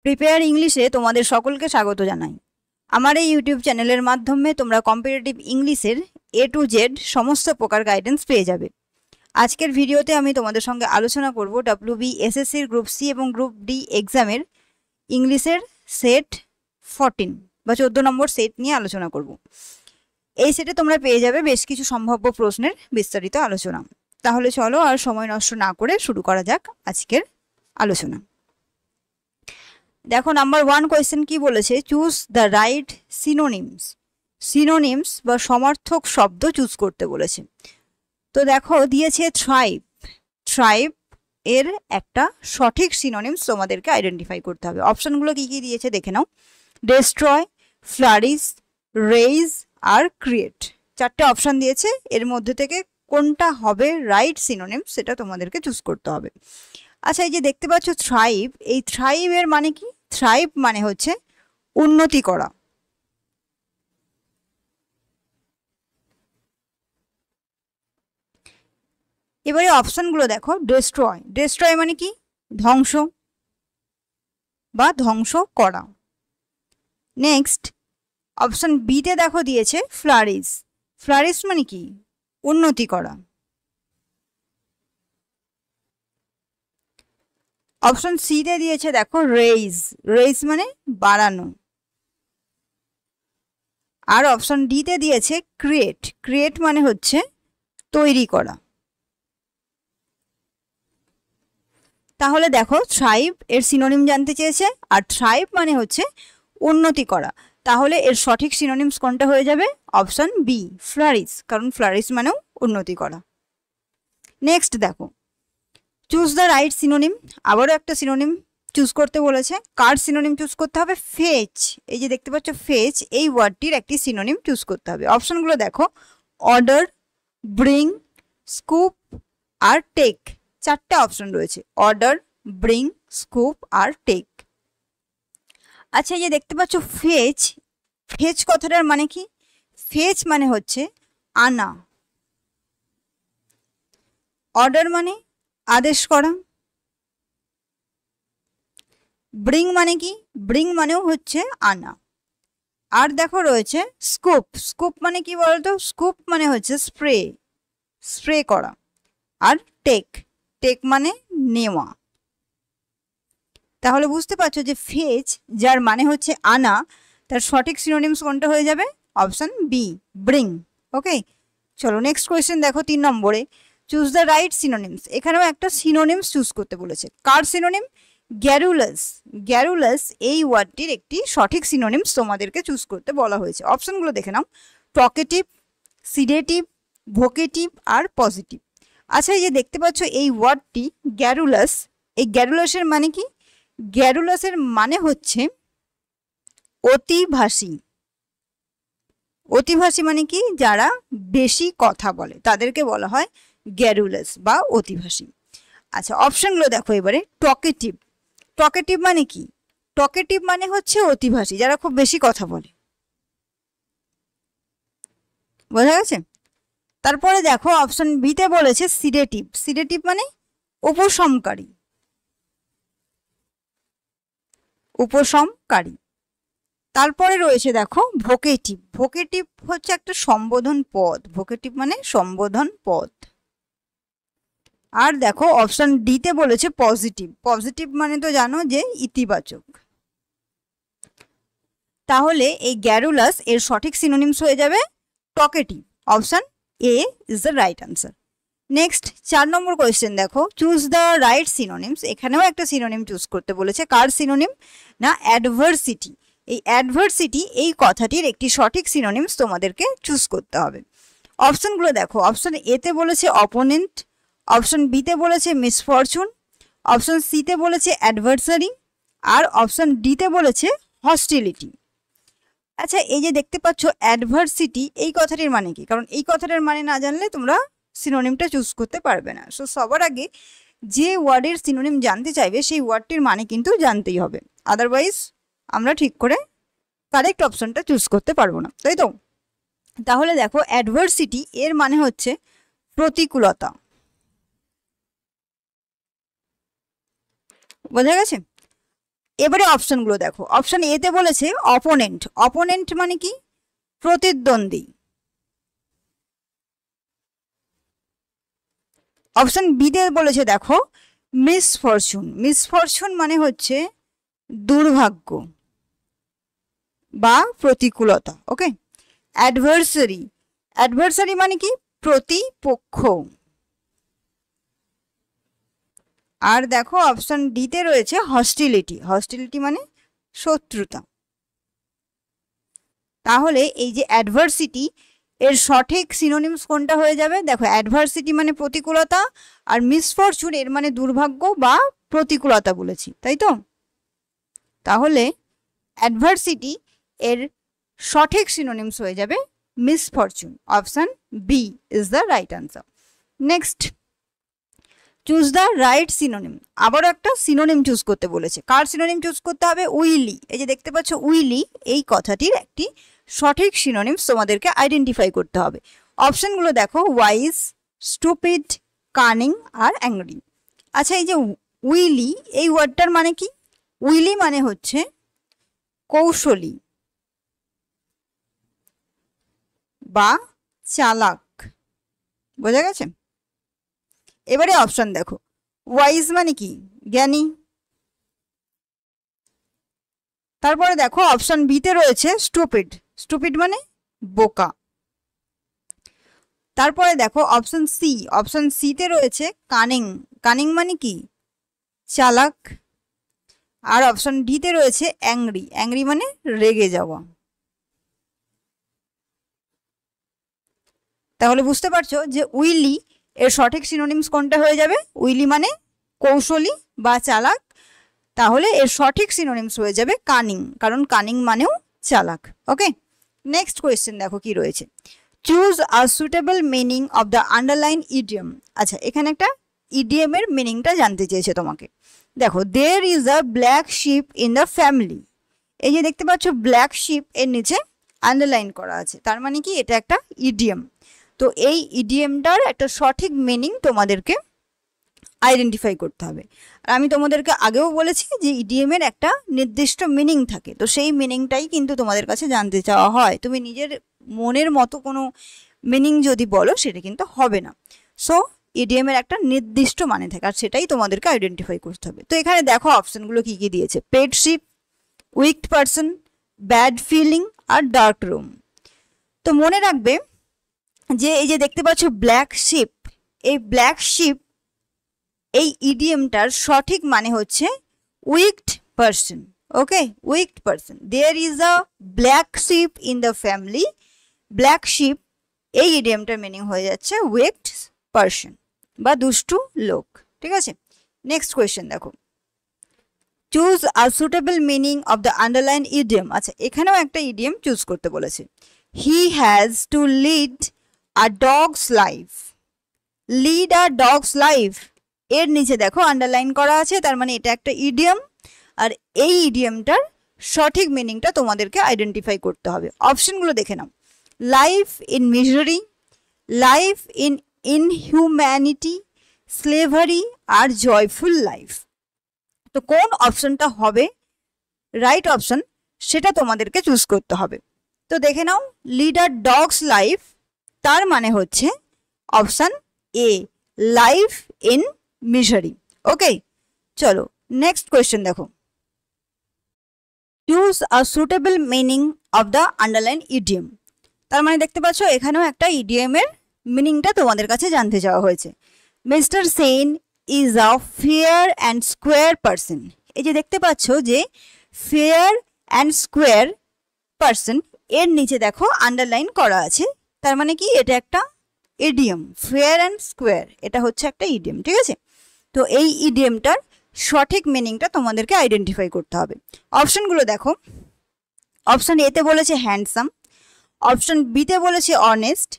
Prepare ইংলিশে তোমাদের সকলকে স্বাগত জানাই। আমার এই ইউটিউব চ্যানেলের মাধ্যমে তোমরা কম্পিটিটিভ ইংলিশের A to Z সমস্ত প্রকার গাইডেন্স পেয়ে যাবে। আজকের ভিডিওতে আমি তোমাদের সঙ্গে আলোচনা করব WBSSCর গ্রুপ সি এবং গ্রুপ ডি এক্সামের ইংলিশের সেট 14 বা 14 নম্বর সেট নিয়ে আলোচনা করব। এই সেটে তোমরা পেয়ে যাবে বেশ কিছু সম্ভাব্য প্রশ্নের বিস্তারিত আলোচনা। তাহলে চলো আর সময় নষ্ট না করে শুরু করা যাক আজকের আলোচনা। দেখো নাম্বার 1 কোয়েশ্চেন কি বলেছে, চুজ দ্য রাইট সিনোনিমস বা সমার্থক শব্দ চুজ করতে বলেছে। তো দেখো দিয়েছে থ্রাইভ এর একটা সঠিক সিনোনিমস তোমাদেরকে আইডেন্টিফাই করতে হবে। অপশনগুলো কি কি দিয়েছে দেখে নাও। ডেস্ট্রয়, ফ্লারিশ, রেইজ আর ক্রিয়েট, চারটে অপশন দিয়েছে। এর মধ্যে থেকে কোনটা হবে রাইট সিনোনিমস সেটা তোমাদেরকে চুজ করতে হবে। আচ্ছা, এই যে দেখতে পাচ্ছ থ্রাইভ, এই থ্রাইভ এর মানে কি? থ্রাইভ মানে হচ্ছে উন্নতি করা। এবারে অপশনগুলো দেখো। ডেস্ট্রয় মানে কি? ধ্বংস বা ধ্বংস করা। নেক্সট অপশন বিতে দেখো দিয়েছে ফ্লারিশ মানে কি? উন্নতি করা। অপশন সিতে দিয়েছে দেখো রেইজ মানে বাড়ানো। আর অপশন ডিতে দিয়েছে ক্রিয়েট মানে হচ্ছে তৈরি করা। তাহলে দেখো থ্রাইভ এর সিনোনিম জানতে চেয়েছে, আর থ্রাইভ মানে হচ্ছে উন্নতি করা। তাহলে এর সঠিক সিনোনিমস কোনটা হয়ে যাবে? অপশন বি, ফ্লারিশ, কারণ ফ্লারিশ মানেও উন্নতি করা। নেক্সট দেখো, চুজ দ্য রাইট সিনোনিম। আবারও একটা সিনোনিম চুজ করতে বলেছে। কার সিনোনিম চুজ করতে হবে? ফেচ। এই যে দেখতে পাচ্ছ ফেচ, এই ওয়ার্ডটির একটি সিনোনিম চুজ করতে হবে। অপশনগুলো দেখো। অর্ডার, ব্রিং, স্কুপ আর টেক, চারটে অপশন রয়েছে। অর্ডার, ব্রিং, স্কুপ আর টেক। আচ্ছা, এই যে দেখতে পাচ্ছ ফেচ কথাটার মানে কি? ফেচ মানে হচ্ছে আনা। অর্ডার মানে আদেশ করা। ব্রিং মানে কি? ব্রিং মানেও হচ্ছে আনা। আর দেখো রয়েছে স্কুপ মানে কি বলতো? স্কুপ মানে হচ্ছে স্প্রে করা। আর টেক মানে নেওয়া। তাহলে বুঝতে পারছো যে ফেচ যার মানে হচ্ছে আনা, তার সঠিক সিনোনিমস কোনটা হয়ে যাবে? Option B, bring. ওকে, চলো নেক্সট কোয়েশ্চেন দেখো 3 নম্বরে। Choose the right synonyms. এখানেও একটা সিনোনিমস চুজ করতে বলেছে। কার সিনোনিম? গ্যারুলাস এই ওয়ার্ডটির একটি সঠিক সিনোনিমস তোমাদেরকে চুজ করতে বলা হয়েছে। অপশনগুলো দেখে নাও। টকেটিভ, সিডেটিভ, ভোকেটিভ আর পজিটিভ। আচ্ছা, এই যে দেখতে পাচ্ছ এই ওয়ার্ডটি গ্যারুলাস, এই গ্যারুলাসের মানে কি? গ্যারুলাসের মানে হচ্ছে অতিভাষী। অতিভাষী মানে কি? যারা বেশি কথা বলে তাদেরকে বলা হয় গ্যারুলাস বা অতিভাষী। আচ্ছা, অপশনগুলো দেখো এবারে। টকেটিভ মানে কি? টকেটিভ মানে হচ্ছে অতিভাষী, যারা খুব বেশি কথা বলে। বোঝা গেছে? তারপরে দেখো অপশন বিতে বলেছে সিডেটিভ মানে উপশমকারী। তারপরে রয়েছে দেখো ভোকেটিভ হচ্ছে একটা সম্বোধন পদ। ভোকেটিভ মানে সম্বোধন পদ। আর দেখো অপশন ডিতে বলেছে পজিটিভ মানে তো জানো যে ইতিবাচক। তাহলে এই গ্যারুলাস এর সঠিক সিনোনিমস হয়ে যাবে talkative. Option A is the right answer. Next 4 নম্বর কোয়েশ্চেন দেখো। Choose the right synonyms. এখানেও একটা সিনোনিম চুজ করতে বলেছে। কার সিনোনিম? না, অ্যাডভার্সিটি। এই অ্যাডভার্সিটি এই কথাটির একটি সঠিক সিনোনিমস তোমাদেরকে চুজ করতে হবে। অপশনগুলো দেখো। অপশন এতে বলেছে অপোনেন্ট, অপশন বিতে বলেছে মিসফরচুন, অপশন সিতে বলেছে অ্যাডভার্সারি আর অপশন ডিতে বলেছে হস্টিলিটি। আচ্ছা, এই যে দেখতে পাচ্ছ অ্যাডভার্সিটি, এই কথাটির মানে কি? কারণ এই কথাটার মানে না জানলে তোমরা সিনোনিমটা চুজ করতে পারবে না। সো সবার আগে যে ওয়ার্ডের সিনোনিম জানতে চাইবে সেই ওয়ার্ডটির মানে কিন্তু জানতেই হবে, আদারওয়াইজ আমরা ঠিক করে কারেক্ট অপশনটা চুজ করতে পারবো না, তাই তো? তাহলে দেখো অ্যাডভার্সিটি এর মানে হচ্ছে প্রতিকূলতা। বোঝা গেছে? এবারে অপশনগুলো দেখো। অপশন এ তে বলেছে অপোনেন্ট। অপোনেন্ট মানে কি? প্রতিদ্বন্দ্বী। অপশন বি তে বলেছে দেখো মিসফরচুন। মিসফরচুন মানে হচ্ছে দুর্ভাগ্য বা প্রতিকূলতা। ওকে। অ্যাডভার্সারি। অ্যাডভার্সারি মানে কি? প্রতিপক্ষ। আর দেখো অপশন ডি তে রয়েছে হস্টিলিটি। হস্টিলিটি মানে শত্রুতা। তাহলে এই যে অ্যাডভার্সিটি, এর সঠিক সিনোনিমস কোনটা হয়ে যাবে? দেখো অ্যাডভার্সিটি মানে প্রতিকূলতা, আর মিসফরচুন এর মানে দুর্ভাগ্য বা প্রতিকূলতা বলেছি, তাই তো? তাহলে অ্যাডভার্সিটি এর সঠিক সিনোনিমস হয়ে যাবে misfortune. Option B is the right answer. Next, choose the right synonym. আবারও একটা সিনোনিম চুজ করতে বলেছে। কার সিনোনিম চুজ করতে হবে? উইলি। এই যে দেখতে পাচ্ছ উইলি, এই কথাটির একটি সঠিক সিনোনিমস তোমাদেরকে আইডেন্টিফাই করতে হবে। অপশনগুলো দেখো ওয়াইজ, স্টুপিড, কানিং আর অ্যাংরি। আচ্ছা, এই যে উইলি এই ওয়ার্ডটার মানে কি? উইলি মানে হচ্ছে কৌশলী বা চালাক। বোঝা গেছে? এবারে অপশন দেখো। ওয়াইজ মানে কি? জ্ঞানী। তারপরে দেখো অপশন বি তে রয়েছে স্টুপিড। স্টুপিড মানে বোকা। তারপরে দেখো অপশন সি। অপশন সি তে রয়েছে কানিং। কানিং মানে কি? চালাক। আর অপশন ডি তে রয়েছে অ্যাংরি। অ্যাংরি মানে রেগে যাওয়া। তাহলে বুঝতে পারছো যে উইলি এর সঠিক সিনোনিমস কোনটা হয়ে যাবে? উইলি মানে কৌশলী বা চালাক, তাহলে এর সঠিক সিনোনিমস হয়ে যাবে কানিং, কারণ কানিং মানেও চালাক। ওকে। নেক্সট কোয়েশ্চেন দেখো কি রয়েছে। Choose a suitable meaning of the underline idiom. আচ্ছা, এখানে একটা ইডিএম এর মিনিংটা জানতে চেয়েছে তোমাকে। দেখো, there is a black sheep in the family. এই যে দেখতে পাচ্ছ ব্ল্যাক শিপ এর নিচে আন্ডারলাইন করা আছে, তার মানে কি? এটা একটা ইডিএম। তো এই ইডিএমটার একটা সঠিক মিনিং তোমাদেরকে আইডেন্টিফাই করতে হবে। আর আমি তোমাদেরকে আগেও বলেছি যে ইডিএম এর একটা নির্দিষ্ট মিনিং থাকে, তো সেই মিনিংটাই কিন্তু তোমাদের কাছে জানতে চাওয়া হয়। তুমি নিজের মনের মতো কোনো মিনিং যদি বলো সেটা কিন্তু হবে না। সো ইডিএম এর একটা নির্দিষ্ট মানে থাকে, আর সেটাই তোমাদেরকে আইডেন্টিফাই করতে হবে। তো এখানে দেখো অপশনগুলো কি কি দিয়েছে। Pet sheep, wicked person, bad feeling আর ডার্ক রুম। তো মনে রাখবে যে এই যে দেখতে পাচ্ছ ব্ল্যাক শিপ, এই ব্ল্যাক শিপ এই ইডিএমটার সঠিক মানে হচ্ছে wicked person. Okay, wicked person. There is a black sheep in the family. Black sheep এই ইডিএমটার মিনিং হয়ে যাচ্ছে উইকড পারসন বা দুষ্টু লোক। ঠিক আছে। নেক্সট কোয়েশ্চেন দেখো। Choose a suitable meaning of the underline EDM. আচ্ছা, এখানেও একটা ইডিএম চুজ করতে বলেছে। He has to lead a dog's life. Lead a dog's life এর নিচে দেখো আন্ডারলাইন করা আছে, তার মানে এটা একটা ইডিয়ম। আর এই ইডিয়মটার সঠিক মিনিংটা তোমাদেরকে আইডেন্টিফাই করতে হবে। অপশনগুলো দেখে নাও। Life in misery, life in inhumanity, slavery আর জয়ফুল লাইফ। তো কোন অপশনটা হবে রাইট অপশন সেটা তোমাদেরকে চুজ করতে হবে। তো দেখে নাও, লিড আ ডগস লাইফ তার মানে হচ্ছে option A, life in misery. Okay, চলো নেক্সট কোয়েশ্চেন দেখো। Choose a suitable meaning of the underline idiom. তার মানে দেখতে পাচ্ছ এখানেও একটা ইডিয়ম এর মিনিংটা তোমাদের কাছে জানতে চাওয়া হয়েছে। Mister Sen is a fair and square person. এই যে দেখতে পাচ্ছ যে ফেয়ার অ্যান্ড স্কোয়ার পারসন এর নিচে দেখো আন্ডারলাইন করা আছে, তার মানে কি? এটা একটা ইডিয়ম। ফেয়ার অ্যান্ড স্কোয়ার এটা হচ্ছে একটা ইডিয়ম। ঠিক আছে। তো এই ইডিয়মটার সঠিক মিনিংটা তোমাদেরকে আইডেন্টিফাই করতে হবে। অপশনগুলো দেখো। অপশন এতে বলেছে হ্যান্ডসাম, অপশন বিতে বলেছে অনেস্ট,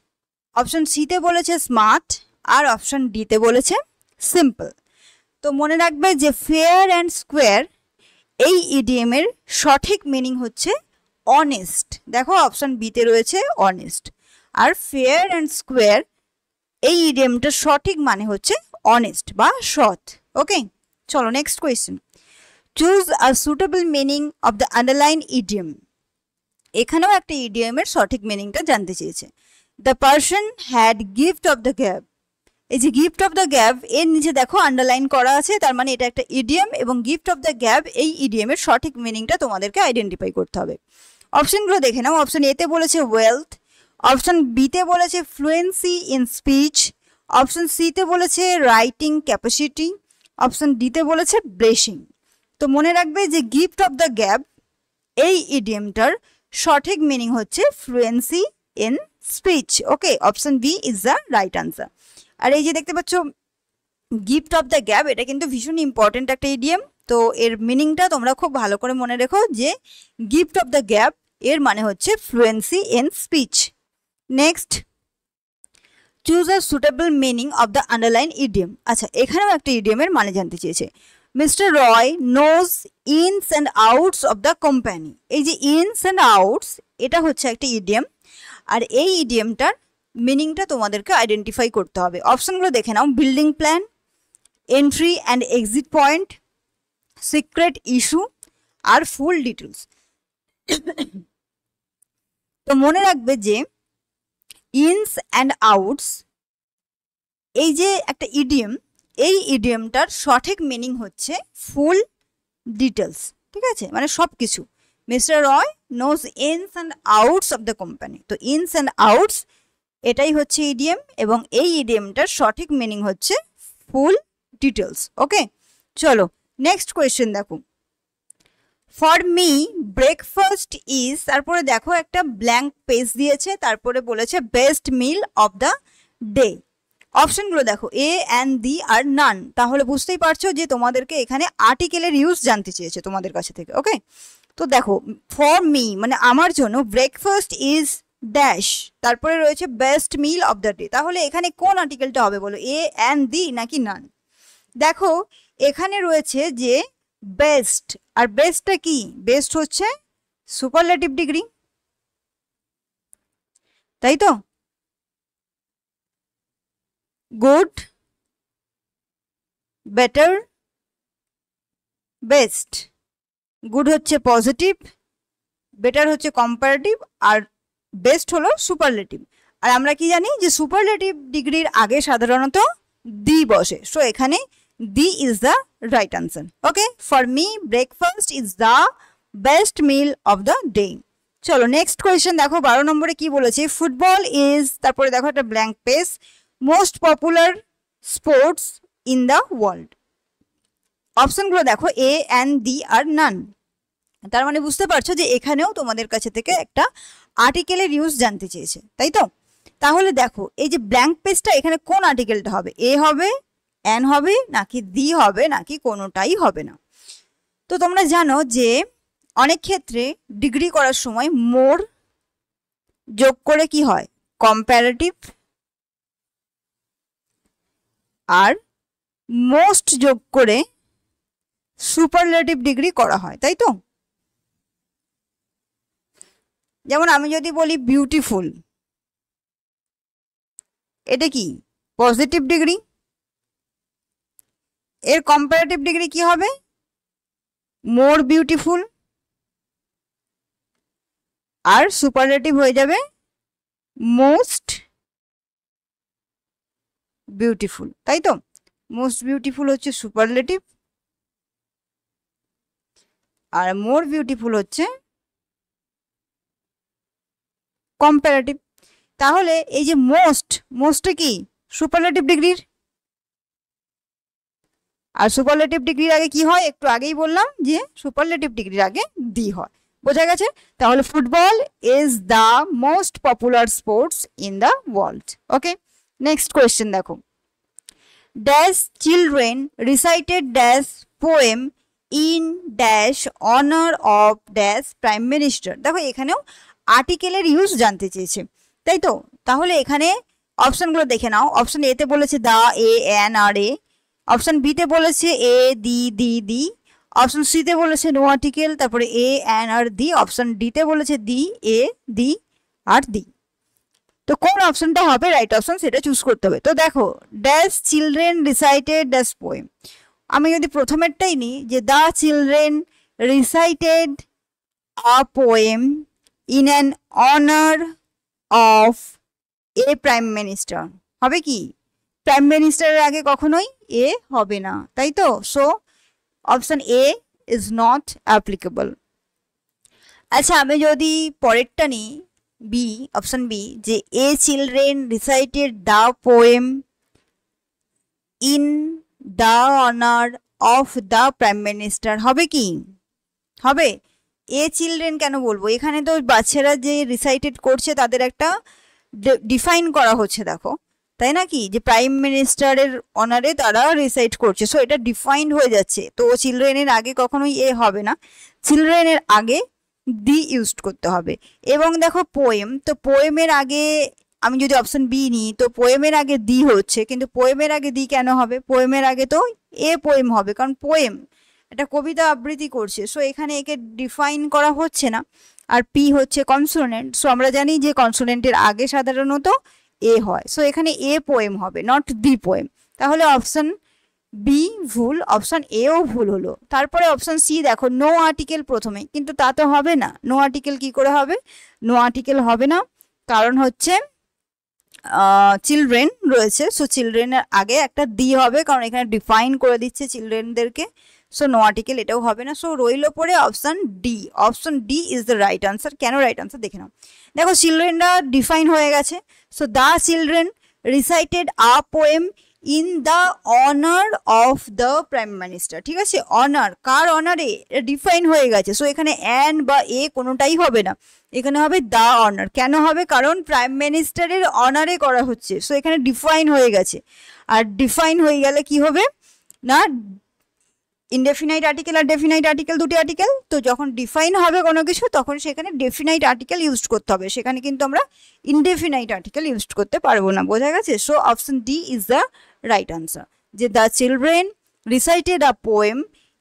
অপশন সিতে বলেছে স্মার্ট আর অপশন ডিতে বলেছে সিম্পল। তো মনে রাখবে যে ফেয়ার অ্যান্ড স্কোয়ার এই ইডিএম এর সঠিক মিনিং হচ্ছে অনেস্ট। দেখো অপশন বিতে রয়েছে অনেস্ট, আর ফেয়ার অ্যান্ড স্কোয়ার এই ইডিএমটার সঠিক মানে হচ্ছে অনেস্ট বা সৎ। ওকে, চলো next question. Choose a suitable meaning of the underline idiom. এখানেও একটা ইডিয়মের সঠিক মিনিংটা জানতে চেয়েছে। The person had gift of the gab. এই যে গিফট অফ দ্য গ্যাব এর নিচে দেখো আন্ডারলাইন করা আছে, তার মানে এটা একটা ইডিয়ম এবং গিফট অফ দ্য গ্যাব এই ইডিয়মের সঠিক মিনিংটা তোমাদেরকে আইডেন্টিফাই করতে হবে। অপশনগুলো দেখে নাও। অপশন এতে বলেছে ওয়েলথ, অপশন বিতে বলেছে ফ্লুয়েন্সি ইন স্পিচ, অপশন সিতে বলেছে রাইটিং ক্যাপাসিটি, অপশন ডিতে বলেছে ব্রেশিং। তো মনে রাখবে যে গিফট অফ দ্য গ্যাব এই ইডিয়মটার সঠিক মিনিং হচ্ছে fluency in speech. Okay, option B is the right answer. আর এই যে দেখতে পাচ্ছ গিফট অফ দ্য গ্যাব, এটা কিন্তু ভীষণ ইম্পর্টেন্ট একটা ইডিয়ম। তো এর মিনিংটা তোমরা খুব ভালো করে মনে রেখো যে গিফট অফ দ্য গ্যাব এর মানে হচ্ছে fluency in speech. Next, choose a suitable meaning of the underline idiom. আচ্ছা, এখানেও একটা ইডিয়মের মানে জানতে চেয়েছে। Mister Roy knows ins and outs of the company. এই যে ইনস অ্যান্ড আউটস এটা হচ্ছে একটা ইডিয়ম, আর এই ইডিয়মটার মিনিংটা তোমাদেরকে আইডেন্টিফাই করতে হবে। অপশনগুলো দেখে নাও। Building plan, entry and exit point, secret issue আর ফুল ডিটেলস। তো মনে রাখবে যে ইনস অ্যান্ড আউটস এই যে একটা ইডিয়ম, এই ইডিয়মটার সঠিক মিনিং হচ্ছে ফুল ডিটেলস। ঠিক আছে, মানে সব কিছু। Mister Roy knows ins and outs of the company. তো ইনস অ্যান্ড আউটস এটাই হচ্ছে ইডিয়ম এবং এই ইডিয়মটার সঠিক মিনিং হচ্ছে ফুল ডিটেলস। ওকে, চলো নেক্সট কোয়েশ্চেন দেখো। ফর মি ব্রেকফাস্ট ইজ, তারপরে দেখো একটা ব্ল্যাঙ্ক পেজ দিয়েছে, তারপরে বলেছে best meal of the day. অপশনগুলো দেখো, এ অ্যান্ড দি আর নান। তাহলে বুঝতেই পারছো যে তোমাদেরকে এখানে আর্টিকেলের ইউজ জানতে চেয়েছে তোমাদের কাছে থেকে। ওকে, তো দেখো ফর মি মানে আমার জন্য ব্রেকফাস্ট ইজ ড্যাশ, তারপরে রয়েছে best meal of the day. তাহলে এখানে কোন আর্টিকেলটা হবে বলো, এ অ্যান্ড দি নাকি নান? দেখো এখানে রয়েছে যে বেস্ট, আর বেস্টটা কি? বেস্ট হচ্ছে সুপারলেটিভ ডিগ্রি, তাই তো? Good, better, best. গুড হচ্ছে পজিটিভ, বেটার হচ্ছে কম্পারেটিভ, আর বেস্ট হলো সুপারলেটিভ। আর আমরা কি জানি যে সুপারলেটিভ ডিগ্রির আগে সাধারণত দি বসে। সো এখানে D is the right answer. Okay, for me breakfast is the best meal of the day. চলো নেক্সট কোয়েশ্চেন দেখো। 12 নম্বরে কি বলেছে? ফুটবল ইজ, তারপরে দেখো একটা blank page, most popular sports in the world. অপশনগুলো দেখো, এ অ্যান্ড দি আর নান। তার মানে বুঝতে পারছো যে এখানেও তোমাদের কাছে থেকে একটা আর্টিকেলের ইউজ জানতে চেয়েছে, তাই তো? তাহলে দেখো এই যে ব্ল্যাঙ্ক পেজটা, এখানে কোন আর্টিকেলটা হবে? এ হবে, অ্যান হবে, নাকি দি হবে, নাকি কোনোটাই হবে না? তো তোমরা জানো যে অনেক ক্ষেত্রে ডিগ্রি করার সময় মোর যোগ করে কি হয়? কম্পারেটিভ, আর মোস্ট যোগ করে সুপারলেটিভ ডিগ্রি করা হয়, তাই তো? যেমন আমি যদি বলি বিউটিফুল, এটা কি? Positive degree. এর কম্পারেটিভ ডিগ্রি কি হবে? মোর বিউটিফুল, আর সুপারলেটিভ হয়ে যাবে মোস্ট বিউটিফুল, তাই তো? মোস্ট বিউটিফুল হচ্ছে সুপারলেটিভ, আর মোর বিউটিফুল হচ্ছে কম্পারেটিভ। তাহলে এই যে মোস্টে কি? সুপারলেটিভ ডিগ্রির। আর সুপারলেটিভ ডিগ্রির আগে কি হয়? একটু আগেই বললাম যে সুপারলেটিভ ডিগ্রির আগে দি হয়। বোঝা গেছে? তাহলে football is the most popular sports in the world. Okay, next question দেখো। Dash children recited dash poem in dash honour of dash prime minister. দেখো এখানেও আর্টিকেলের ইউজ জানতে চেয়েছে, তাই তো? তাহলে এখানে অপশনগুলো দেখে নাও। অপশন এতে বলেছে দা, a an R A. Option বিতে বলেছে এ দি দি দি। অপশন সিতে বলেছে নো আর্টিকেল, তারপরে a an R the. Option ডিতে বলেছে দি, এ দি আর দি। তো কোন অপশনটা হবে রাইট অপশন সেটা চুজ করতে হবে। তো দেখো dash children recited dash poem, আমি যদি প্রথমেরটাই নিই যে the children recited a poem in an honour of A prime minister, হবে কি? প্রাইম মিনিস্টারের আগে কখনোই এ হবে না, তাই তো? So option A is not applicable. আচ্ছা, আমি যদি পরেরটা নিই বি, অপশন বি, যে এ children recited the poem in the honour of the prime minister, হবে কি? হবে। এ চিলড্রেন কেন বলবো? এখানে তো বাচ্চারা যে রিসাইটেড করছে তাদের একটা ডিফাইন করা হচ্ছে, দেখো, তাই না? কি যে প্রাইম মিনিস্টারের অনারে তারা রিসাইট করছে, সো এটা ডিফাইন্ড হয়ে যাচ্ছে। তো চিলড্রেনের আগে কখনোই এ হবে না, চিলড্রেনের আগে দি ইউজড করতে হবে। এবং দেখো পোয়েম, তো পোয়েমের আগে আমি যদি অপশন বি নিই তো পোয়েমের আগে দি হচ্ছে, কিন্তু পোয়েমের আগে দি কেন হবে? পোয়েমের আগে তো এ পোয়েম হবে, কারণ পোয়েম একটা কবিতা আবৃত্তি করছে, সো এখানে একে ডিফাইন করা হচ্ছে না। আর পি হচ্ছে কনসোনেন্ট, সো আমরা জানি যে কনসোনেন্টের আগে সাধারণত এ হয়, সো এখানে এ পোয়েম হবে, নট দি পোয়েম। তাহলে অপশন বি ভুল, অপশন এও ভুল হলো। তারপরে অপশন সি দেখো, নো আর্টিকেল প্রথমে, কিন্তু তা তো হবে না। নো আর্টিকেল কি করে হবে? নো আর্টিকেল হবে না, কারণ হচ্ছে চিলড্রেন রয়েছে, সো চিলড্রেনের আগে একটা দি হবে, কারণ এখানে ডিফাইন করে দিচ্ছে চিলড্রেনদেরকে। সো নো আর্টিকেল এটাও হবে না। সো রইলো পরে option D. Option D is the right answer. কেন রাইট আনসার দেখে নাও। দেখো চিলড্রেনরা ডিফাইন হয়ে গেছে, so the children recited a poem in the honour of the prime minister. ঠিক আছে, অনার, কার অনারে? ডিফাইন হয়ে গেছে, সো এখানে অ্যান বা এ কোনোটাই হবে না, এখানে হবে দ্য অনার। কেন হবে? কারণ প্রাইম মিনিস্টারের অনারে করা হচ্ছে, সো এখানে ডিফাইন হয়ে গেছে। আর ডিফাইন হয়ে গেলে কি হবে না, ইনডেফিনাইট আর্টিকেল আর ডেফিনাইট আর্টিকেল, দুটি আর্টিকেল, তো যখন ডিফাইন হবে কোনো কিছু তখন সেখানে ডেফিনাইট আর্টিকেল ইউজ করতে হবে, সেখানে কিন্তু আমরা ইনডেফিনাইট আর্টিকেল ইউজ করতে পারবো না। বোঝা গেছে? So option D is the right answer, যে the children recited a poem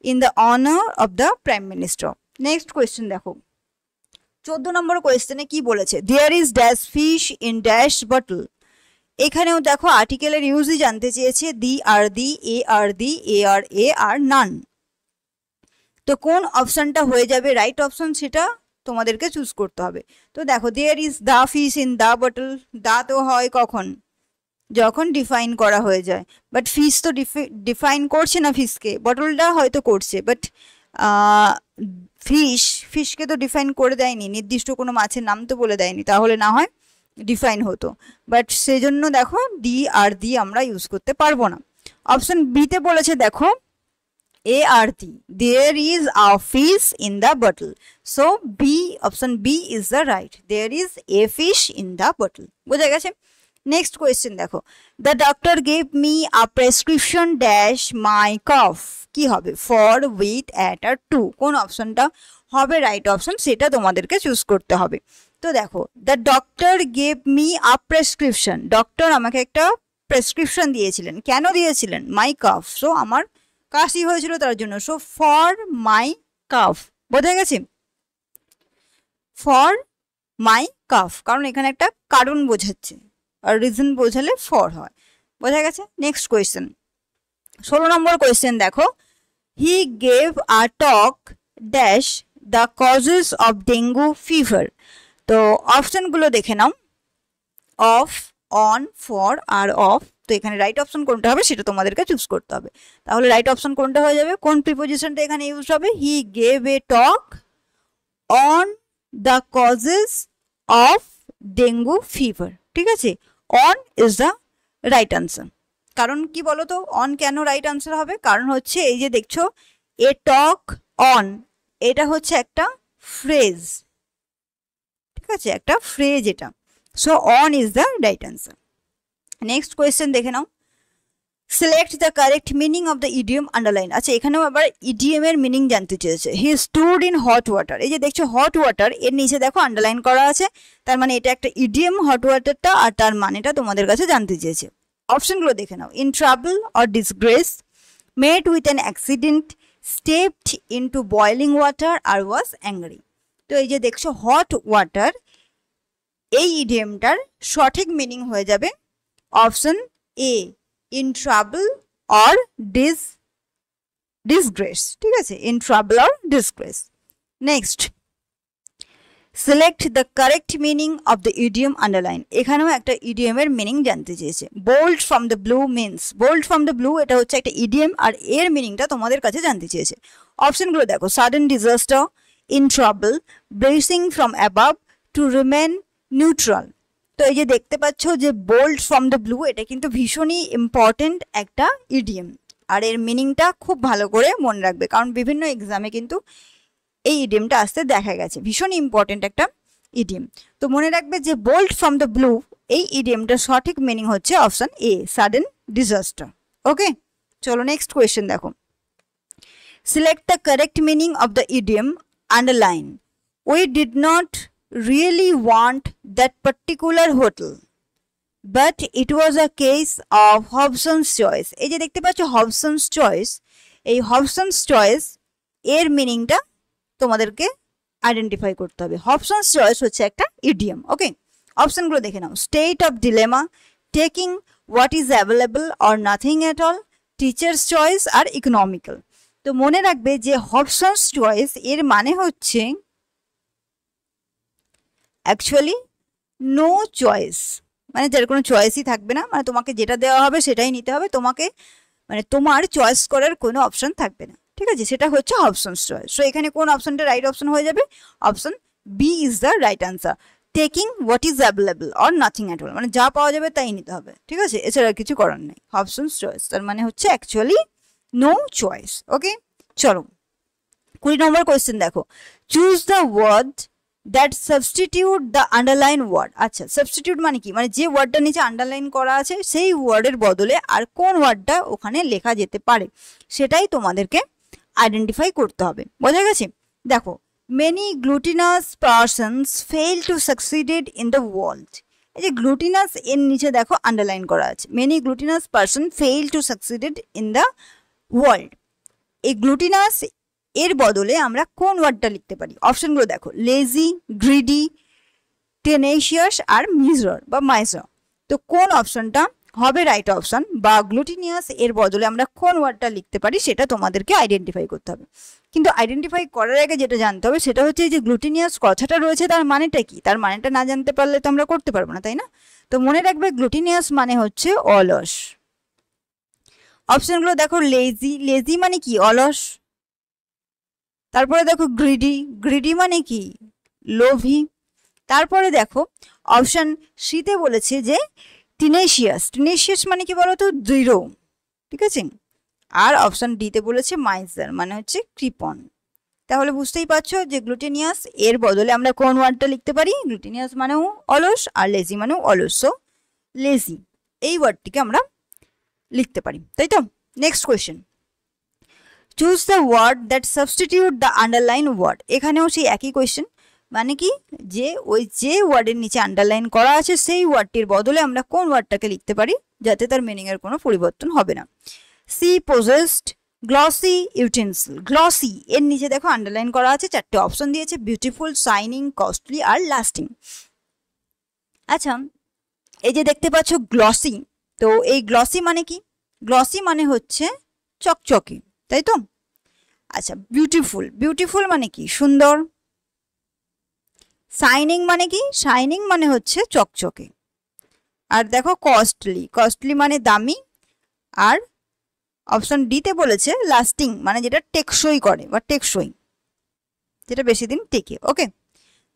in the honour of the prime minister. Next question দেখো, 14 নম্বর কোয়েশ্চেনে কি বলেছে? There is dash fish in dash bottle. এখানেও দেখো আর্টিকেলের ইউজই জানতে চেয়েছে, দি আর দি, এ আর দি, এ আর এ আর নান। তো কোন অপশনটা হয়ে যাবে রাইট অপশন সেটা তোমাদেরকে চুজ করতে হবে। তো দেখো, there is the fish in the bottle, the তো হয় কখন? যখন ডিফাইন করা হয়ে যায়, বাট ফিশ তো ডিফাইন করছে না ফিশকে, বটলটা হয়তো করছে, বাট ফিশকে তো ডিফাইন করে দেয়নি, নির্দিষ্ট কোনো মাছের নাম তো বলে দেয়নি, তাহলে না হয় ডিফাইন হতো, বাট সেজন্য দেখো দি আর দি আমরা ইউজ করতে পারবো না। অপশন বিতে বলেছে দেখো, এ আর D, there is a fish in the bottle, so B, option B is the right, there is a fish in the bottle. বোঝা গেছে? নেক্সট কোয়েশ্চেন দেখো, the doctor gave me a prescription dash my cough, কি হবে? For, with, at আর to. কোন অপশনটা হবে right option সেটা তোমাদেরকে চুজ করতে হবে। তো দেখো, the doctor gave me a prescription, doctor আমাকে একটা প্রেসক্রিপশন দিয়েছিলেন, কেন দিয়েছিলেন? মাই কাফ, সো আমার কাশি হয়েছিল তার জন্য, সো ফর মাই কাফ। বোঝা গেছে? ফর মাই কাফ, কারণ এখানে একটা কারণ বোঝাচ্ছে, আর রিজন বোঝালে ফর হয়। বোঝা গেছে? নেক্সট কোয়েশ্চেন, 16 নম্বর কোয়েশ্চেন দেখো, he gave a talk dash the causes of dengue fever. তো অপশনগুলো দেখে নাও, অফ, অন, ফর আর অফ। তো এখানে রাইট অপশন কোনটা হবে সেটা তোমাদেরকে চুজ করতে হবে। তাহলে রাইট অপশন কোনটা হয়ে যাবে? কোন প্রিপোজিশনটা এখানে ইউজ হবে? He gave a talk on the causes of dengue fever. ঠিক আছে, on is the right answer. কারণ কি বলতো, অন কেন রাইট আনসার হবে? কারণ হচ্ছে এই যে দেখছো এ টক অন, এটা হচ্ছে একটা ফ্রেজ, ঠিক আছে, একটা ফ্রেজ এটা, so on is the right answer. Next question দেখে নাও, select the correct meaning of the idiom underline. আচ্ছা, এখানেও আবার ইডিএম এর মিনিং জানতে চেয়েছে। He stood in hot water, এই যে দেখছো হট ওয়াটার, এর নিচে দেখো আন্ডারলাইন করা আছে, তার মানে এটা একটা ইডিএম হট ওয়াটারটা, আর তার মানেটা তোমাদের কাছে জানতে চেয়েছে। অপশনগুলো দেখে নাও, in trouble or disgrace, met with an accident, stepped into boiling water আর ওয়াজ অ্যাংরি। তো এই যে দেখছো হট ওয়াটার, এই ইডিএমটার সঠিক মিনিং হয়ে যাবে option A, in trouble or disgrace. Disgrace, ঠিক আছে, in trouble or disgrace. Next, select the correct meaning of the idiom underline. এখানেও একটা ইডিয়মের মিনিং জানতে চেয়েছে। Bold from the blue means, bold from the blue এটা হচ্ছে একটা ইডিয়ম, আর এর মিনিংটা তোমাদের কাছে জানতে চেয়েছে। অপশনগুলো দেখো, sudden disaster, in trouble, bracing from above, to remain neutral. তো এই যে দেখতে পাচ্ছ যে বোল্ড ফ্রম দ্য ব্লু এটা কিন্তু ভীষণই ইম্পর্টেন্ট একটা ইডিয়ম, আর এর মিনিংটা খুব ভালো করে মনে রাখবে, কারণ বিভিন্ন এক্সামে কিন্তু এই ইডিয়মটা আসতে দেখা গেছে, ভীষণ ইম্পর্টেন্ট একটা ইডিয়ম। তো মনে রাখবে যে বোল্ড ফ্রম দ্য ব্লু এই ইডিয়মটার সঠিক মিনিং হচ্ছে option A, sudden disaster. Okay, চলো নেক্সট কোয়েশ্চেন দেখো। Select the correct meaning of the idiom underline. We did not really want that particular hotel, but it was a case of Hobson's choice. এই যে দেখতে পাচ্ছ হবসনস choice, এই হবসনস choice এর মিনিংটা তোমাদেরকে আইডেন্টিফাই করতে হবে। হবসনস চয়েস হচ্ছে একটা ইডিয়ম। ওকে, অপশনগুলো দেখে নাও। State of dilemma, taking what is available or nothing at all, teachers choice আর ইকোনমিক্যাল। তো মনে রাখবে যে হবসনস চয়েস এর মানে হচ্ছে অ্যাকচুয়ালি নো চয়েস, মানে যার কোনো চয়েসই থাকবে না, মানে তোমাকে যেটা দেওয়া হবে সেটাই নিতে হবে, তোমাকে মানে তোমার চয়েস করার কোনো অপশন থাকবে না, ঠিক আছে, সেটা হচ্ছে হবসনস চয়েস। সো এখানে কোন অপশনটা রাইট অপশন হয়ে যাবে? Option B is the right answer. Taking what is available or nothing at all, মানে যা পাওয়া যাবে তাই নিতে হবে, ঠিক আছে, এছাড়া কিছু করার নেই। হবসনস চয়েস তার মানে হচ্ছে অ্যাকচুয়ালি নো চয়েস। ওকে, চলো 20 নম্বর কোয়েশ্চেন দেখো। Choose the word that substitute the underline word. আচ্ছা, সাবস্টিটিউট মানে কি? মানে যে ওয়ার্ডটা নিচে আন্ডারলাইন করা আছে সেই ওয়ার্ডের বদলে আর কোন ওয়ার্ডটা ওখানে লেখা যেতে পারে সেটাই তোমাদেরকে আইডেন্টিফাই করতে হবে। বোঝা গেছে? দেখো, many glutinous persons fail to succeeded in the world. এই যে গ্লুটিনাস এর নিচে দেখো আন্ডারলাইন করা আছে, many glutinous person fail to succeeded in the world. এই গ্লুটিনাস এর বদলে আমরা কোন ওয়ার্ডটা লিখতে পারি? অপশনগুলো দেখো, লেজি, গ্রিডি, টেনেশিয়াস আর মিজর বা মাইজর। তো কোন অপশনটা হবে রাইট অপশন, বা গ্লুটিনিয়াস এর বদলে আমরা কোন ওয়ার্ডটা লিখতে পারি সেটা তোমাদেরকে আইডেন্টিফাই করতে হবে। কিন্তু আইডেন্টিফাই করার আগে যেটা জানতে হবে সেটা হচ্ছে যে গ্লুটিনিয়াস কথাটা রয়েছে তার মানেটা কি, তার মানেটা না জানতে পারলে তো আমরা করতে পারবো না, তাই না? তো মনে রাখবে গ্লুটিনিয়াস মানে হচ্ছে অলস। অপশনগুলো দেখো, লেজি, লেজি মানে কি? অলস। তারপরে দেখো গ্রিডি, গ্রিডি মানে কি? লোভী। তারপরে দেখো অপশন সিতে বলেছে যে টিনেশিয়াস, টিনেশিয়াস মানে কি বলতো? দৃঢ়, ঠিক আছে। আর অপশন ডিতে বলেছে মাইজার মানে হচ্ছে কৃপণ। তাহলে বুঝতেই পারছো যে গ্লুটেনিয়াস এর বদলে আমরা কোন ওয়ার্ডটা লিখতে পারি? গ্লুটেনিয়াস মানেও অলস আর লেজি মানেও অলস, সো লেজি এই ওয়ার্ডটিকে আমরা লিখতে পারি, তাই তো? Next question, choose the word that substitute the underline word. এখানেও সেই একই কোয়েশ্চেন, মানে কি যে ওই যে ওয়ার্ডের নিচে আন্ডারলাইন করা আছে সেই ওয়ার্ডটির বদলে আমরা কোন ওয়ার্ডটাকে লিখতে পারি যাতে তার মিনিং এর কোনো পরিবর্তন হবে না। C possessed, glossy, utensil. Glossy এর নিচে দেখো আন্ডারলাইন করা আছে, চারটে অপশন দিয়েছে, বিউটিফুল, শাইনিং, কস্টলি আর লাস্টিং। আচ্ছা, এই যে দেখতে পাচ্ছ গ্লসি, তো এই গ্লসি মানে কি? গ্লসি মানে হচ্ছে চকচকে, তাই তো? আচ্ছা, বিউটিফুল, বিউটিফুল মানে কি? সুন্দর। শাইনিং মানে কি? শাইনিং মানে হচ্ছে চকচকে। আর দেখো কস্টলি, কস্টলি মানে দামি। আর অপশন ডিতে বলেছে লাস্টিং মানে যেটা টেকসই করে বা টেকসই, যেটা বেশি দিন টেকে। ওকে,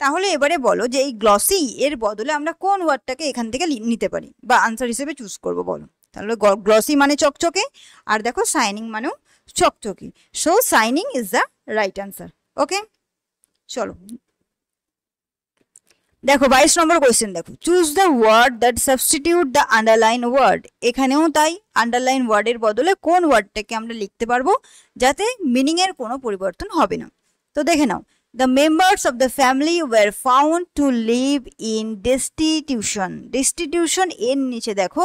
তাহলে এবারে বলো যে এই গ্লসি এর বদলে আমরা কোন ওয়ার্ডটাকে এখান থেকে নিতে পারি বা আনসার হিসেবে চুজ করবো, বলো। তাহলে গ্লসি মানে চকচকে, আর দেখো শাইনিং মানেও চকচকে, so shining is the right answer. Okay, চলো দেখো 22 নম্বর কোয়েশ্চেন দেখো। Choose the word that substitute the underline word. এখানেও তাই, আন্ডারলাইন ওয়ার্ডের বদলে কোন ওয়ার্ডটাকে আমরা লিখতে পারবো যাতে মিনিং এর কোনো পরিবর্তন হবে না। তো দেখে নাও, the members of the family were found to live in destitution. Destitution এর নিচে দেখো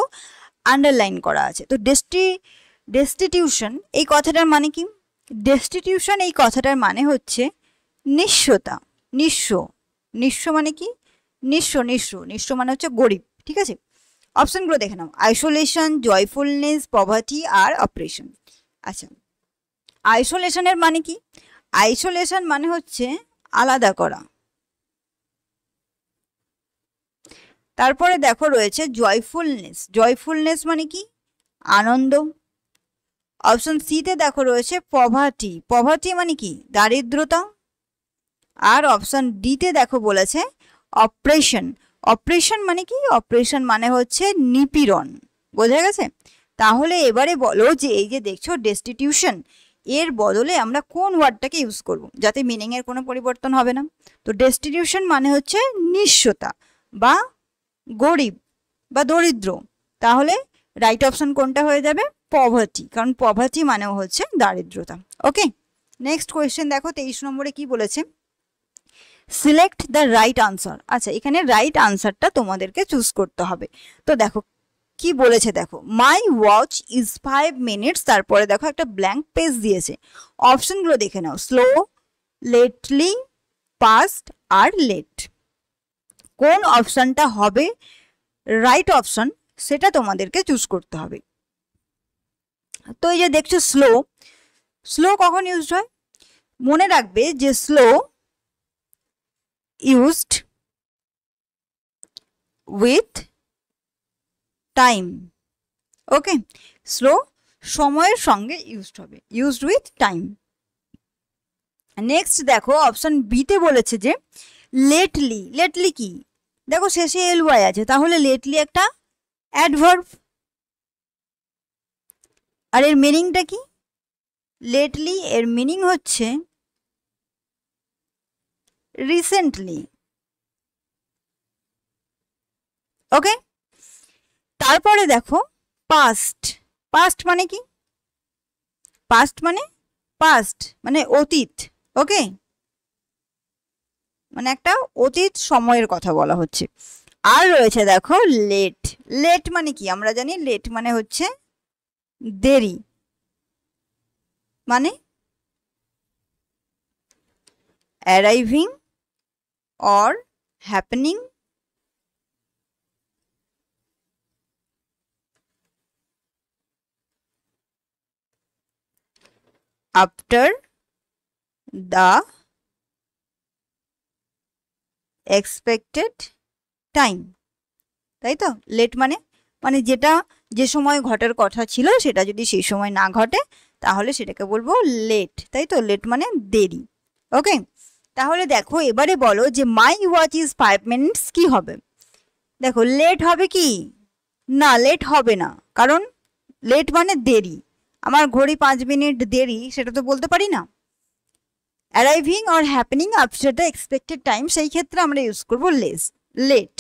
আন্ডারলাইন করা আছে, তো ডেস্টিটিউশন এই কথাটার মানে কি? ডেস্টিটিউশন এই কথাটার মানে হচ্ছে নিঃস্বতা, নিঃস্ব। নিঃস্ব মানে কি? নিঃস্ব, নিঃস্ব, নিঃস্ব মানে হচ্ছে গরিব, ঠিক আছে। অপশনগুলো দেখে নাও, আইসোলেশন, জয়ফুলনেস, পভার্টি আর অপারেশন। আচ্ছা, আইসোলেশনের মানে কি? আইসোলেশন মানে হচ্ছে আলাদা করা। তারপরে দেখো রয়েছে জয়ফুলনেস। জয়ফুলনেস মানে কি? আনন্দ। অপশন সিতে দেখো রয়েছে পভার্টি। পভার্টি মানে কি? দারিদ্রতা। আর অপশন ডিতে দেখো বলেছে অপ্রেশন। অপ্রেশন মানে কি? অপ্রেশন মানে হচ্ছে নিপীড়ন। বোঝা গেছে? তাহলে এবারে বলো যে এই যে দেখছো ডেস্টিটিউশন, এর বদলে আমরা কোন ওয়ার্ডটাকে ইউজ করব যাতে মিনিং এর কোনো পরিবর্তন হবে না? তো ডেস্টিটিউশন মানে হচ্ছে নিঃস্বতা বা গরিব বা দরিদ্র। তাহলে রাইট অপশন কোনটা হয়ে যাবে? পভার্টি, কারণ পভার্টি মানেও হচ্ছে দারিদ্রতা। ওকে, নেক্সট কোয়েশ্চেন দেখো 23 নম্বরে কি বলেছে, সিলেক্ট দ্য রাইট আনসার। আচ্ছা, এখানে রাইট আনসারটা তোমাদেরকে চুজ করতে হবে। তো দেখো কি বলেছে, দেখো মাই ওয়াচ ইজ 5 মিনিটস, তারপরে দেখো একটা ব্ল্যাঙ্ক পেজ দিয়েছে। অপশনগুলো দেখে নাও, স্লো, লেটলি, পাস্ট আর লেট। কোন অপশনটা হবে রাইট অপশন সেটা তোমাদেরকে চুজ করতে হবে। তো এই যে দেখছো স্লো, স্লো কখন ইউজড হয়? মনে রাখবে যে slow used with time. Okay, slow সময়ের সঙ্গে ইউজড হবে, ইউজড উইথ টাইম। নেক্সট দেখো অপশন বিতে বলেছে যে লেটলি। লেটলি কি? দেখো শেষে এল ওয়াই আছে, তাহলে লেটলি একটা অ্যাডভার্ব। আর এর মিনিংটা কি? লেটলি এর মিনিং হচ্ছে রিসেন্টলি। ওকে, তারপরে দেখো পাস্ট। পাস্ট মানে কি? পাস্ট মানে পাস্ট মানে অতীত। ওকে, মানে একটা অতীত সময়ের কথা বলা হচ্ছে। আর রয়েছে দেখো লেট। লেট মানে কি? আমরা জানি লেট মানে হচ্ছে দেরি, মানে arriving or happening after the expected time. তাই তো? লেট মানে মানে যেটা যে সময় ঘটার কথা ছিল সেটা যদি সেই সময় না ঘটে তাহলে সেটাকে বলবো লেট। তাই তো? লেট মানে দেরি। ওকে, তাহলে দেখো এবারে বলো যে মাই ওয়াচ ইজ 5 মিনিটস কি হবে? দেখো লেট হবে কি? না, লেট হবে না, কারণ লেট মানে দেরি। আমার ঘড়ি 5 মিনিট দেরি সেটা তো বলতে পারি না। Arriving or happening after the expected time, সেই ক্ষেত্রে আমরা ইউজ করবো লেট।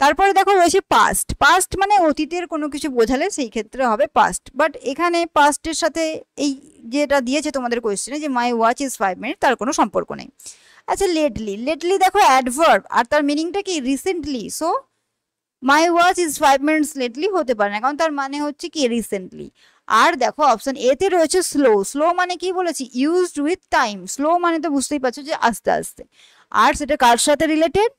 তারপরে দেখো রয়েছে পাস্ট। পাস্ট মানে অতীতের কোনো কিছু বোঝালে সেই ক্ষেত্রে হবে পাস্ট, বাট এখানে পাস্টের সাথে এই যেটা দিয়েছে তোমাদের কোয়েশ্চেনে যে মাই ওয়াচ ইজ 5 মিনিট তার কোনো সম্পর্ক নেই। আচ্ছা লেটলি। লেটলি দেখো অ্যাডভার্ব, আর তার মিনিংটা কি? Recently. So my watch is 5 minutes lately হতে পারে না, কারণ তার মানে হচ্ছে কি? রিসেন্টলি। আর দেখো অপশন এতে রয়েছে স্লো। স্লো মানে কি বলেছি? Used with time. স্লো মানে তো বুঝতেই পারছো যে আস্তে আস্তে। আর সেটা কার সাথে রিলেটেড?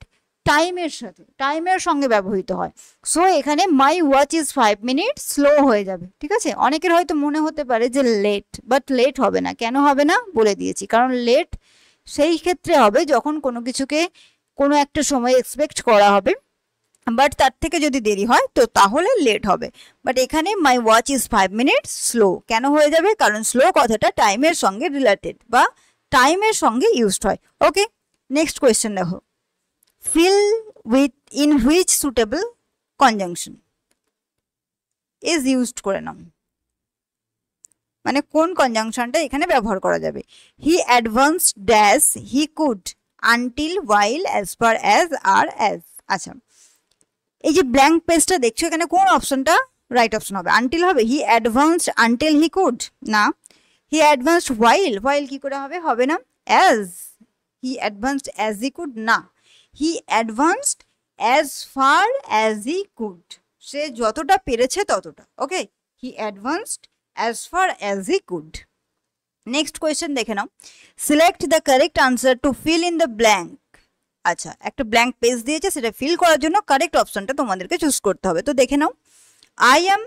টাইমের সাথে, টাইমের সঙ্গে ব্যবহৃত হয়। সো এখানে my watch is 5 minutes slow হয়ে যাবে। ঠিক আছে, অনেকের হয়তো মনে হতে পারে যে লেট, বাট লেট হবে না। কেন হবে না বলে দিয়েছি, কারণ লেট সেই ক্ষেত্রে হবে যখন কোনো কিছুকে কোনো একটা সময় এক্সপেক্ট করা হবে, বাট তার থেকে যদি দেরি হয় তো তাহলে লেট হবে। বাট এখানে my watch is 5 minutes slow কেন হয়ে যাবে? কারণ স্লো কথাটা টাইমের সঙ্গে রিলেটেড বা টাইমের সঙ্গে ইউজড হয়। ওকে, নেক্সট কোয়েশ্চেন দেখো, fill with in which suitable conjunction is used করে নাও। মানে কোন কনজাংশনটা এখানে ব্যবহার করা যাবে? He advanced dash he could until while as far as আর as। আচ্ছা, এই যে ব্ল্যাঙ্ক পেজটা দেখছো এখানে কোন অপশনটা রাইট অপশন হবে? আনটিল হবে। হি অ্যাডভান্সড আনটিল হি কুড না। হি অ্যাডভান্সড while, while কি করে হবে? হবে না। as, he advanced as he could না। He advanced as far as he could, সে যতটা পেরেছে ততটা। Okay, he advanced as far as he could। Next question দেখে নাও, select the correct answer to fill in the blank. আচ্ছা, একটা blank page দিয়েছে, সেটা ফিল করার জন্য কারেক্ট অপশনটা তোমাদেরকে চুজ করতে হবে। তো দেখে নাও, আই এম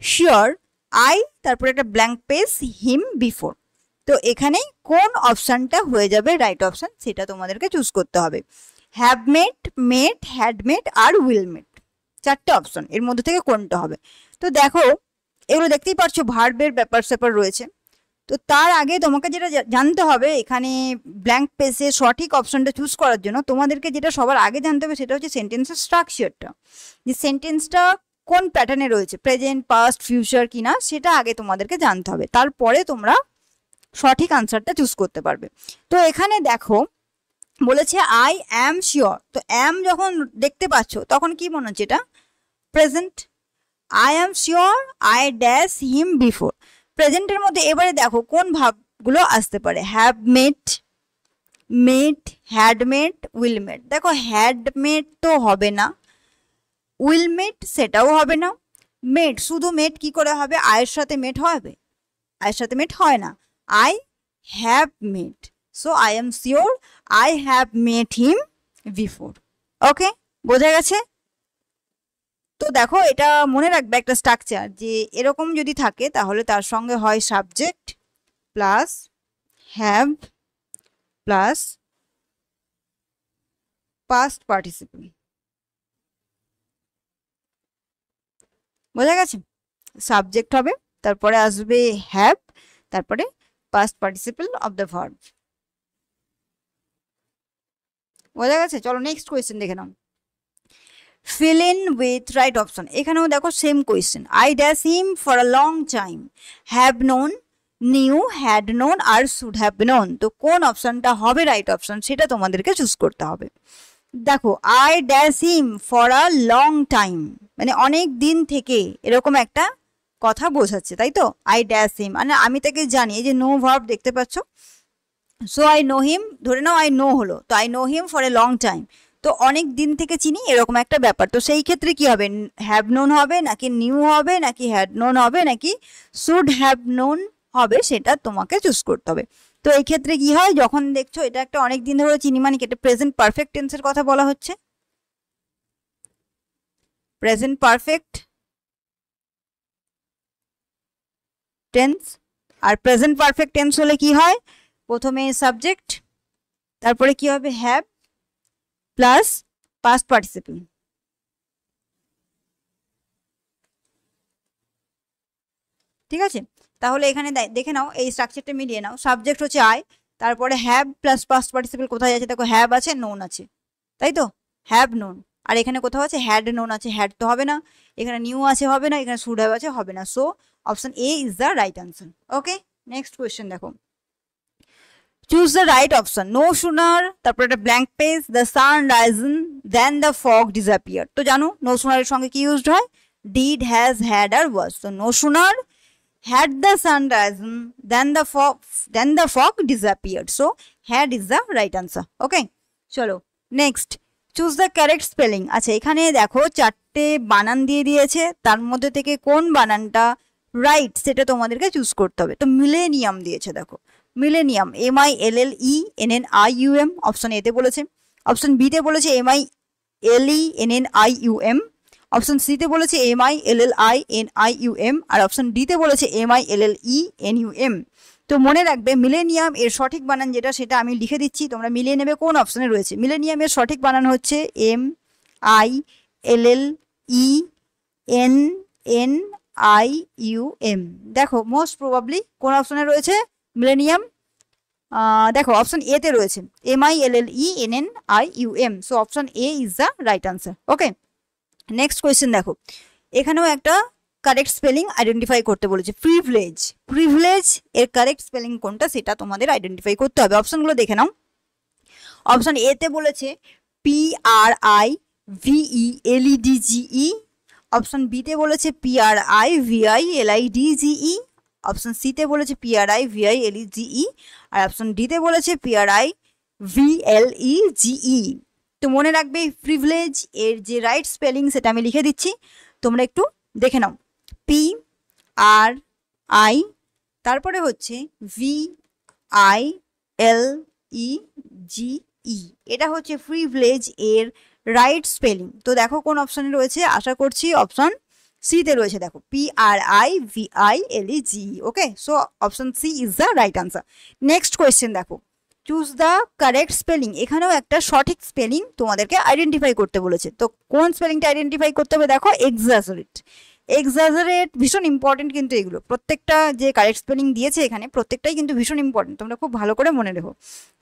শিওর আই, তারপরে একটা ব্ল্যাঙ্ক পেজ, হিম বিফোর। তো তো এখানে কোন অপশনটা হয়ে যাবে রাইট অপশন সেটা তোমাদেরকে চুজ করতে হবে। Have made, made, had made আর উইল মেড, চারটে অপশন, এর মধ্যে থেকে কোনটা হবে? তো দেখো এগুলো দেখতেই পারছো ভার্বের ব্যাপার স্যাপার রয়েছে। তো তার আগে তোমাকে যেটা জানতে হবে এখানে ব্ল্যাঙ্ক পেজে সঠিক অপশনটা চুজ করার জন্য তোমাদেরকে যেটা সবার আগে জানতে হবে সেটা হচ্ছে সেন্টেন্সের স্ট্রাকচারটা, যে সেন্টেন্সটা কোন প্যাটার্নে রয়েছে, প্রেজেন্ট, পাস্ট, ফিউচার কিনা সেটা আগে তোমাদেরকে জানতে হবে, তারপরে তোমরা সঠিক আনসারটা চুজ করতে পারবে। তো এখানে দেখো বলেছে আই অ্যাম শিওর, তো অ্যাম যখন দেখতে পাচ্ছ তখন কি মনে হচ্ছে? এটা present. I am sure I dash him before, প্রেজেন্টের মধ্যে এবারে দেখো কোন ভাবগুলো আসতে পারে, have made, made, had made, will made. দেখো হ্যাড মেড তো হবে না, উইল মেড সেটাও হবে না, মেড, শুধু মেড কি করে হবে? আয়ের সাথে মেড হবে? আয়ের সাথে মেড হয় না। I have made, so I am sure I have made him before. Okay, বোঝা গেছে? তো দেখো এটা মনে রাখবে একটা স্ট্রাকচার, যে এরকম যদি থাকে তাহলে তার সঙ্গে হয় subject plus have plus past participle. বোঝা গেছে? সাবজেক্ট হবে, তারপরে আসবে হ্যাভ, তারপরে past participle of the verb. বোঝা গেছে? চলো নেক্সট কোয়েশ্চেন দেখে নাও। fill in with right option, এখানেও দেখো same question, I dash him for a long time, have known, knew, had known আর should have known। তো কোন অপশনটা হবে রাইট অপশন সেটা তোমাদেরকে চুজ করতে হবে। দেখো I dash him for a long time মানে অনেক দিন থেকে এরকম একটা কথা বোঝাচ্ছে, তাই তো? I dash him মানে আমি তাকে জানি, এই যে নো ভার্ব দেখতে পাচ্ছ, সো I know him, ধরে নাও I know হলো, তো I know him for a long time, তো অনেক দিন থেকে চিনি এরকম একটা ব্যাপার। তো সেই ক্ষেত্রে কি হবে? হ্যাভ নোন হবে নাকি নিউ হবে নাকি হ্যাড নোন হবে নাকি শুড হ্যাভ নোন হবে, সেটা তোমাকে চুজ করতে হবে। তো এই ক্ষেত্রে কি হয়, যখন দেখছো এটা একটা অনেক দিন ধরে চিনি মানে কি এটা প্রেজেন্ট পারফেক্ট টেন্সের কথা বলা হচ্ছে, প্রেজেন্ট পারফেক্ট টেন্স। আর প্রেজেন্ট পারফেক্ট টেন্স হলে কি হয়, প্রথমে সাবজেক্ট, তারপরে কি হবে হ্যাভ প্লাস পাস্ট পার্টিসিপল। ঠিক আছে, তাহলে এখানে দেখে নাও এই স্ট্রাকচারটা মিলিয়ে নাও, সাবজেক্ট হচ্ছে আই, তারপরে হ্যাভ প্লাস পাস্ট পার্টিসিপল কোথায় আছে? দেখো হ্যাভ আছে, নোন আছে, তাই তো? হ্যাভ নোন, আর এখানে কোথাও আছে হ্যাড নোন আছে, হ্যাড তো হবে না, এখানে নিউ আছে হবে না, এখানে শুড হ্যাভ আছে হবে না, so option A is the right answer. Okay, next question দেখো, choose the right option. No sooner, তারপর একটা blank page, the sun risen then the fog disappear. তো জানো নো সুনারের সঙ্গে কি ইউজড হয়? ডিড, হ্যাজ, হ্যাড আর ওয়াজ। তো no sooner had the sun risen then the fog disappeared, so had is the right answer. Okay, চলো next, choose the correct spelling. আচ্ছা এখানে দেখো চারটে বানান দিয়ে দিয়েছে, তার মধ্যে থেকে কোন বানানটা রাইট সেটা তোমাদেরকে চুজ করতে হবে। তো মিলেনিয়াম দিয়েছে, দেখো মিলেনিয়াম, MILLENNIUM, অপশন এতে বলেছে, অপশন বিতে বলেছে MILENNIUM, অপশন সিতে বলেছে MILLINIUM, আর অপশন ডিতে বলেছে MILLENUM। তো মনে রাখবে মিলেনিয়াম এর সঠিক বানান যেটা সেটা আমি লিখে দিচ্ছি, তোমরা মিলিয়ে নেবে কোন অপশনে রয়েছে। মিলেনিয়ামের সঠিক বানান হচ্ছে MILLENNIUM। দেখো মোস্ট প্রবাবলি কোন অপশনে রয়েছে মিলেনিয়াম? দেখো অপশন এতে রয়েছে MILLENNIUM, so option A is the right answer. Okay, next question দেখো, এখানেও একটা কারেক্ট স্পেলিং আইডেন্টিফাই করতে বলেছে, প্রিভিলেজ। প্রিভিলেজ এর কারেক্ট স্পেলিং কোনটা সেটা তোমাদের আইডেন্টিফাই করতে হবে। অপশনগুলো দেখে নাও, অপশন এতে বলেছে PRIVELEDGE, অপশন বিতে বলেছে PRIVILIDGE, অপশন সিতে বলেছে PRIVILEGE, আর অপশন ডিতে বলেছে PRIVLEGE। তো মনে রাখবে প্রিভিলেজ এর যে রাইট স্পেলিং সেটা আমি লিখে দিচ্ছি, তোমরা একটু দেখে নাও। PRI, তারপরে হচ্ছে VILEGE, এটা হচ্ছে প্রিভিলেজ এর রাইট স্পেলিং। তো দেখো কোন অপশনে রয়েছে, আশা করছি অপশন সিতে রয়েছে দেখো PRIVILEGE। Okay, so option C is the right answer. Next question দেখো, চুজ দ্য কারেক্ট স্পেলিং। এখানেও একটা সঠিক স্পেলিং তোমাদেরকে আইডেন্টিফাই করতে বলেছে। তো কোন স্পেলিংটা আইডেন্টিফাই করতে হবে দেখো, এক্সাজারেট। এক্সাজারেট ভীষণ ইম্পর্টেন্ট, কিন্তু এগুলো প্রত্যেকটা যে কারেক্ট স্পেলিং দিয়েছে এখানে প্রত্যেকটাই কিন্তু ভীষণ ইম্পর্টেন্ট, তোমরা খুব ভালো করে মনে রেখো।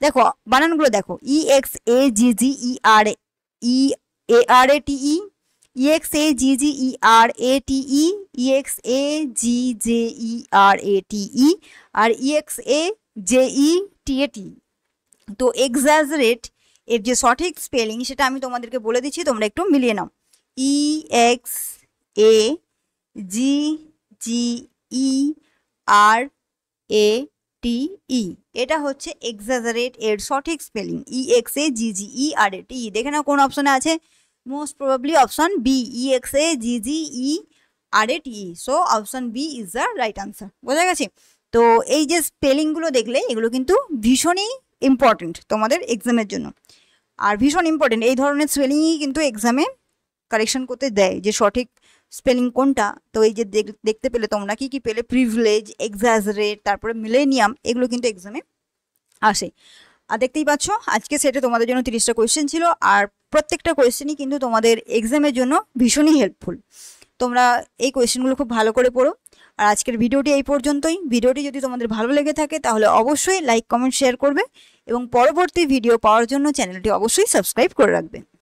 দেখো বানানগুলো দেখো, EXAGGERATE, EXAGGERATE, EXAGGERATE আর EXAJETATE। তো এক্সাজারেট এর যে সঠিক স্পেলিং সেটা আমি তোমাদেরকে বলে দিচ্ছি, তোমরা একটু মিলিয়ে নাও। EXAGGERATE, এটা হচ্ছে এক্সাজারেট এর সঠিক স্পেলিং, EXAGGERATE। দেখে নাও কোন অপশনে আছে, most probably option B, EXAGGERATE। So option B is the right answer. বোঝা গেছে? তো এই যে স্পেলিংগুলো দেখলে এগুলো কিন্তু ভীষণই ইম্পর্টেন্ট তোমাদের এক্সামের জন্য, আর ভীষণ ইম্পর্টেন্ট এই ধরনের স্পেলিংই কিন্তু এক্সামে কারেকশন করতে দেয় যে সঠিক স্পেলিং কোনটা। তো এই যে দেখতে পেলে তোমরা কি কি পেলে, প্রিভিলেজ, এক্সাজারেট, তারপরে মিলেনিয়াম, এগুলো কিন্তু এক্সামে আসে। আর দেখতেই পাচ্ছ আজকে সেটে তোমাদের জন্য 30টা কোয়েশ্চেন ছিল, আর প্রত্যেকটা কোয়েশ্চেনই কিন্তু তোমাদের এক্সামের জন্য ভীষণই হেল্পফুল। তোমরা এই কোয়েশ্চেনগুলো খুব ভালো করে পড়ো। আর আজকের ভিডিওটি এই পর্যন্তই। ভিডিওটি যদি তোমাদের ভালো লেগে থাকে তাহলে অবশ্যই লাইক, কমেন্ট, শেয়ার করবে এবং পরবর্তী ভিডিও পাওয়ার জন্য চ্যানেলটি অবশ্যই সাবস্ক্রাইব করে রাখবে।